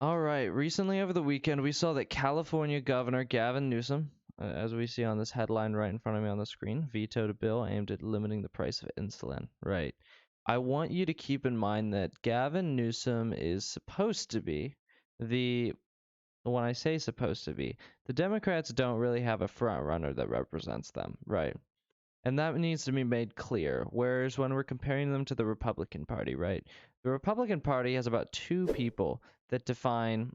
All right. Recently, over the weekend, we saw that California Governor Gavin Newsom, as we see on this headline right in front of me on the screen, vetoed a bill aimed at limiting the price of insulin. Right. I want you to keep in mind that Gavin Newsom is supposed to be the, when I say supposed to be, the Democrats don't really have a front runner that represents them. Right. And that needs to be made clear. Whereas when we're comparing them to the Republican Party, right? The Republican Party has about two people that define,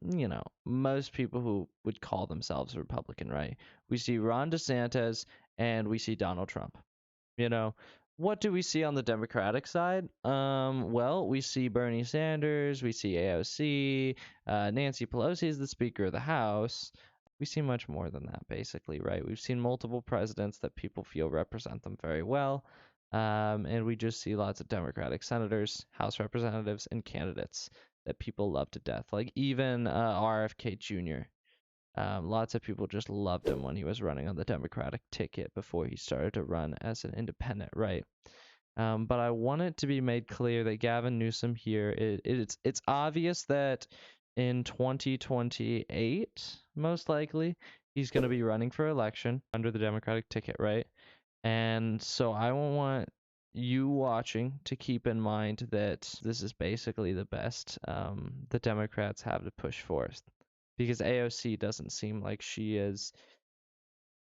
most people who would call themselves Republican, right? We see Ron DeSantis and we see Donald Trump. You know, what do we see on the Democratic side? Well, we see Bernie Sanders, we see AOC, Nancy Pelosi is the Speaker of the House. We see much more than that, basically, right? We've seen multiple presidents that people feel represent them very well. And we just see lots of Democratic senators, House representatives, and candidates that people love to death. Like even RFK Jr. Lots of people just loved him when he was running on the Democratic ticket before he started to run as an independent, right? But I want it to be made clear that Gavin Newsom here, it's obvious that in 2028, most likely, he's going to be running for election under the Democratic ticket, right? And so I want you watching to keep in mind that this is basically the best the Democrats have to push for, because AOC doesn't seem like she is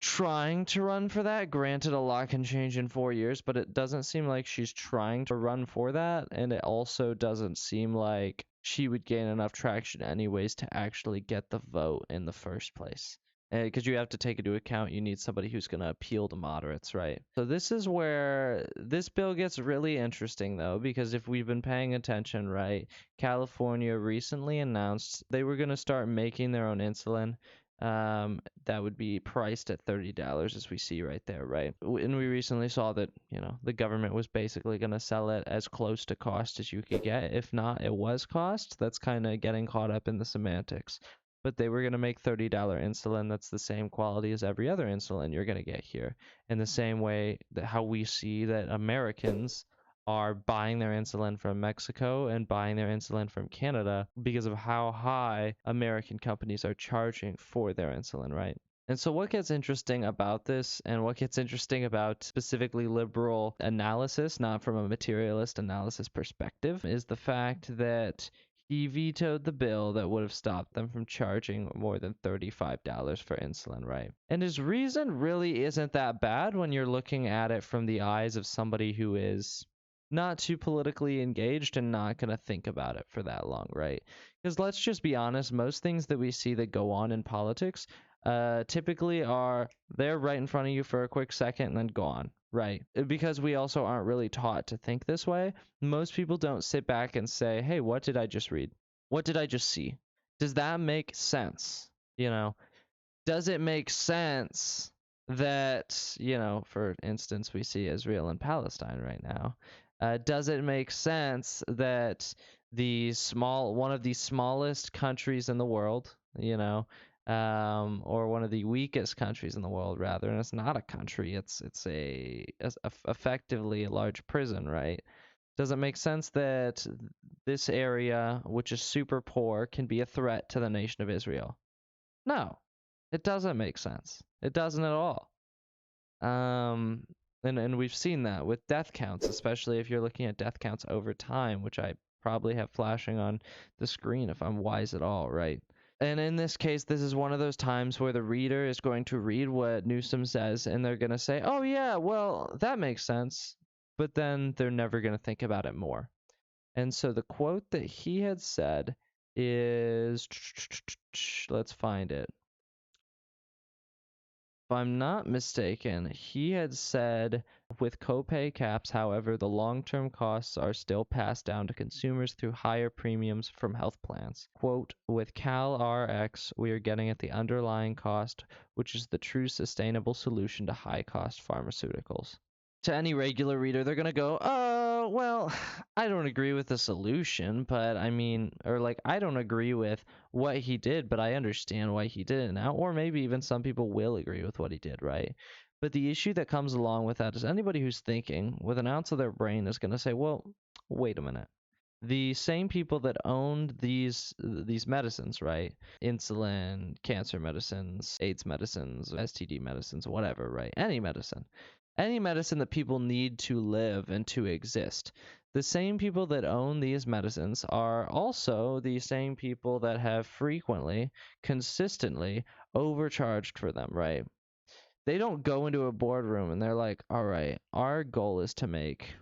trying to run for that. Granted, a lot can change in 4 years, but it doesn't seem like she's trying to run for that. And it also doesn't seem like she would gain enough traction, anyways, to actually get the vote in the first place. Because you have to take into account you need somebody who's going to appeal to moderates, right? So this is where this bill gets really interesting, though, because if we've been paying attention, right, California recently announced they were going to start making their own insulin. That would be priced at $30, as we see right there, right? And we recently saw that, the government was basically going to sell it as close to cost as you could get. If not, it was cost. That's kind of getting caught up in the semantics. But they were going to make $30 insulin that's the same quality as every other insulin you're going to get here. In the same way that how we see that Americans are buying their insulin from Mexico and buying their insulin from Canada because of how high American companies are charging for their insulin, right? And so, what gets interesting about this, and what gets interesting about specifically liberal analysis, not from a materialist analysis perspective, is the fact that he vetoed the bill that would have stopped them from charging more than $35 for insulin, right? And his reason really isn't that bad when you're looking at it from the eyes of somebody who is not too politically engaged and not going to think about it for that long, right? Because let's just be honest, most things that we see that go on in politics typically are they're right in front of you for a quick second and then gone, right? Because we also aren't really taught to think this way. Most people don't sit back and say, hey, what did I just read? What did I just see? Does that make sense? Does it make sense that, for instance, we see Israel and Palestine right now? Does it make sense that one of the smallest countries in the world, or one of the weakest countries in the world, rather, and it's not a country, it's effectively a large prison, right? Does it make sense that this area, which is super poor, can be a threat to the nation of Israel? No, it doesn't make sense. It doesn't at all. Um, and we've seen that with death counts, especially if you're looking at death counts over time, which I probably have flashing on the screen if I'm wise at all, right? And in this case, this is one of those times where the reader is going to read what Newsom says and they're going to say, oh, yeah, well, that makes sense. But then they're never going to think about it more. And so the quote that he had said is, let's find it. If I'm not mistaken, he had said, with copay caps, however, the long-term costs are still passed down to consumers through higher premiums from health plans. Quote, with CalRx, we are getting at the underlying cost, which is the true sustainable solution to high-cost pharmaceuticals. To any regular reader, they're going to go, oh, well, I don't agree with the solution, but I mean, or like, I don't agree with what he did, but I understand why he did it now. Or maybe even some people will agree with what he did, right? But the issue that comes along with that is anybody who's thinking with an ounce of their brain is going to say, well, wait a minute. The same people that owned these medicines, right? Insulin, cancer medicines, AIDS medicines, STD medicines, whatever, right? Any medicine. Any medicine that people need to live and to exist. The same people that own these medicines are also the same people that have frequently, consistently overcharged for them, right? They don't go into a boardroom and they're like, all right, our goal is to make,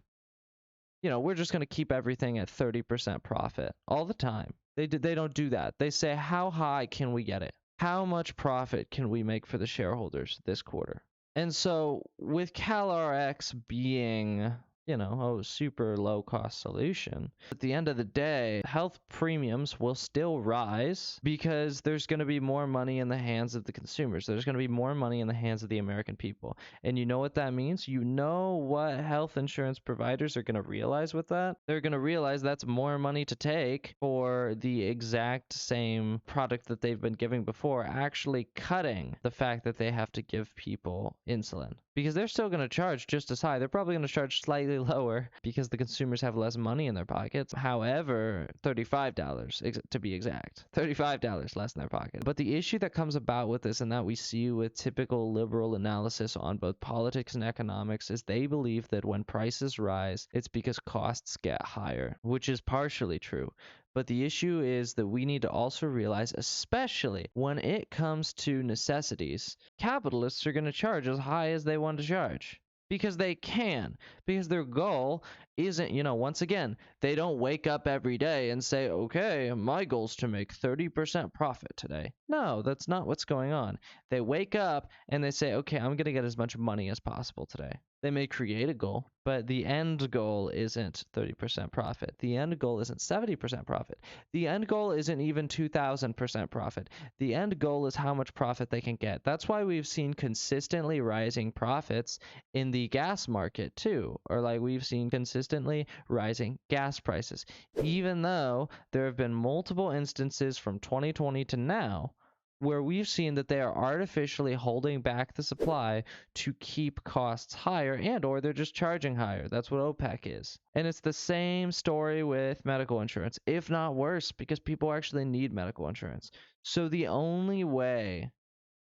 we're just going to keep everything at 30% profit all the time. They don't do that. They say, how high can we get it? How much profit can we make for the shareholders this quarter? And so with CalRx being, a super low cost solution, at the end of the day, health premiums will still rise because there's going to be more money in the hands of the consumers. There's going to be more money in the hands of the American people. And you know what that means? You know what health insurance providers are going to realize with that? They're going to realize that's more money to take for the exact same product that they've been giving before, actually cutting the fact that they have to give people insulin, because they're still going to charge just as high. They're probably going to charge slightly lower because the consumers have less money in their pockets. However, $35 to be exact, $35 less in their pocket. But the issue that comes about with this, and that we see with typical liberal analysis on both politics and economics, is they believe that when prices rise, it's because costs get higher, which is partially true. But the issue is that we need to also realize, especially when it comes to necessities, capitalists are going to charge as high as they want to charge because they can, because their goal isn't, once again, they don't wake up every day and say, okay, my goal's to make 30% profit today. No, that's not what's going on. They wake up and they say, okay, I'm going to get as much money as possible today. They may create a goal, but the end goal isn't 30% profit. The end goal isn't 70% profit. The end goal isn't even 2,000% profit. The end goal is how much profit they can get. That's why we've seen consistently rising profits in the gas market too, or like we've seen consistently rising gas prices, even though there have been multiple instances from 2020 to now where we've seen that they are artificially holding back the supply to keep costs higher, and or they're just charging higher. That's what OPEC is. And it's the same story with medical insurance, if not worse, because people actually need medical insurance. So the only way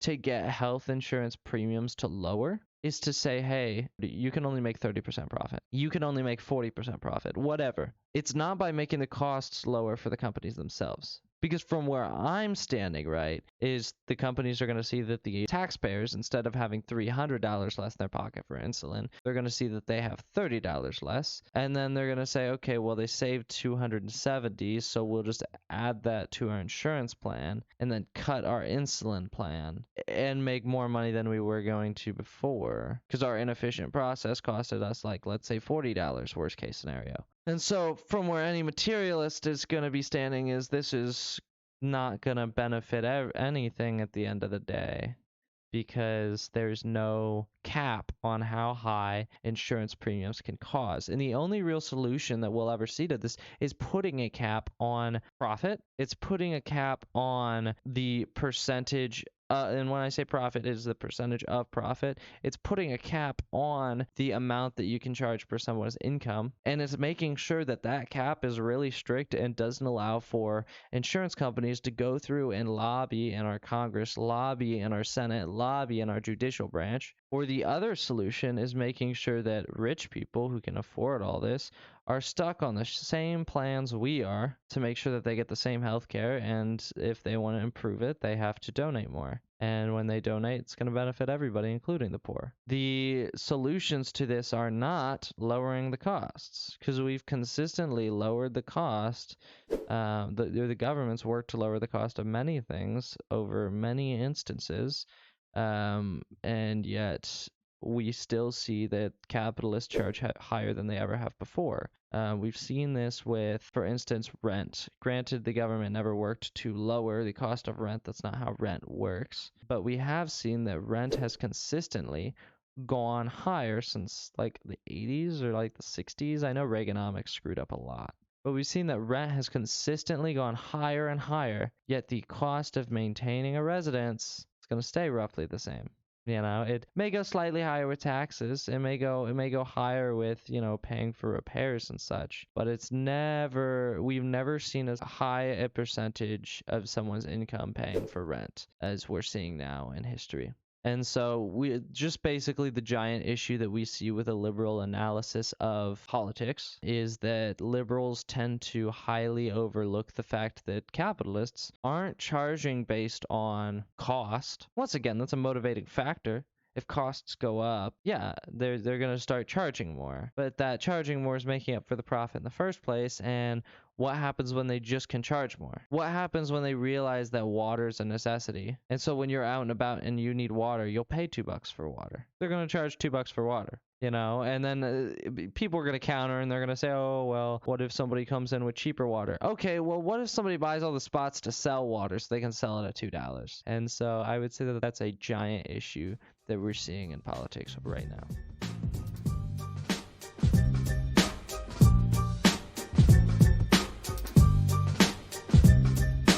to get health insurance premiums to lower is to say, hey, you can only make 30% profit. You can only make 40% profit, whatever. It's not by making the costs lower for the companies themselves. Because from where I'm standing, right, is the companies are going to see that the taxpayers, instead of having $300 less in their pocket for insulin, they're going to see that they have $30 less. And then they're going to say, okay, well, they saved $270, so we'll just add that to our insurance plan and then cut our insulin plan and make more money than we were going to before. Because our inefficient process costed us, like, let's say $40, worst case scenario. And so from where any materialist is going to be standing is this is not going to benefit anything at the end of the day, because there's no cap on how high insurance premiums can cause. And the only real solution that we'll ever see to this is putting a cap on profit. It's putting a cap on the percentage. And when I say profit, it is the percentage of profit. It's putting a cap on the amount that you can charge per someone's income. And it's making sure that that cap is really strict and doesn't allow for insurance companies to go through and lobby in our Congress, lobby in our Senate, lobby in our judicial branch. Or the other solution is making sure that rich people who can afford all this are stuck on the same plans we are to make sure that they get the same health care, and if they want to improve it, they have to donate more. And when they donate, it's going to benefit everybody, including the poor. The solutions to this are not lowering the costs, because we've consistently lowered the cost. The government's worked to lower the cost of many things over many instances, and yet we still see that capitalists charge higher than they ever have before. We've seen this with, for instance, rent. Granted, the government never worked to lower the cost of rent. That's not how rent works. But we have seen that rent has consistently gone higher since like the 80s or like the 60s. I know Reaganomics screwed up a lot. But we've seen that rent has consistently gone higher and higher, yet the cost of maintaining a residence is going to stay roughly the same. You know, it may go slightly higher with taxes. It may go higher with, paying for repairs and such. But we've never seen as high a percentage of someone's income paying for rent as we're seeing now in history. And so we just basically the giant issue that we see with a liberal analysis of politics is that liberals tend to highly overlook the fact that capitalists aren't charging based on cost. Once again, that's a motivating factor. If costs go up, yeah, they're going to start charging more. But that charging more is making up for the profit in the first place. And what happens when they just can charge more? What happens when they realize that water is a necessity? And so when you're out and about and you need water, you'll pay $2 for water. They're going to charge $2 for water. And then people are going to counter and they're going to say, oh, well, what if somebody comes in with cheaper water? Okay, well, what if somebody buys all the spots to sell water so they can sell it at $2? And so I would say that that's a giant issue that we're seeing in politics right now.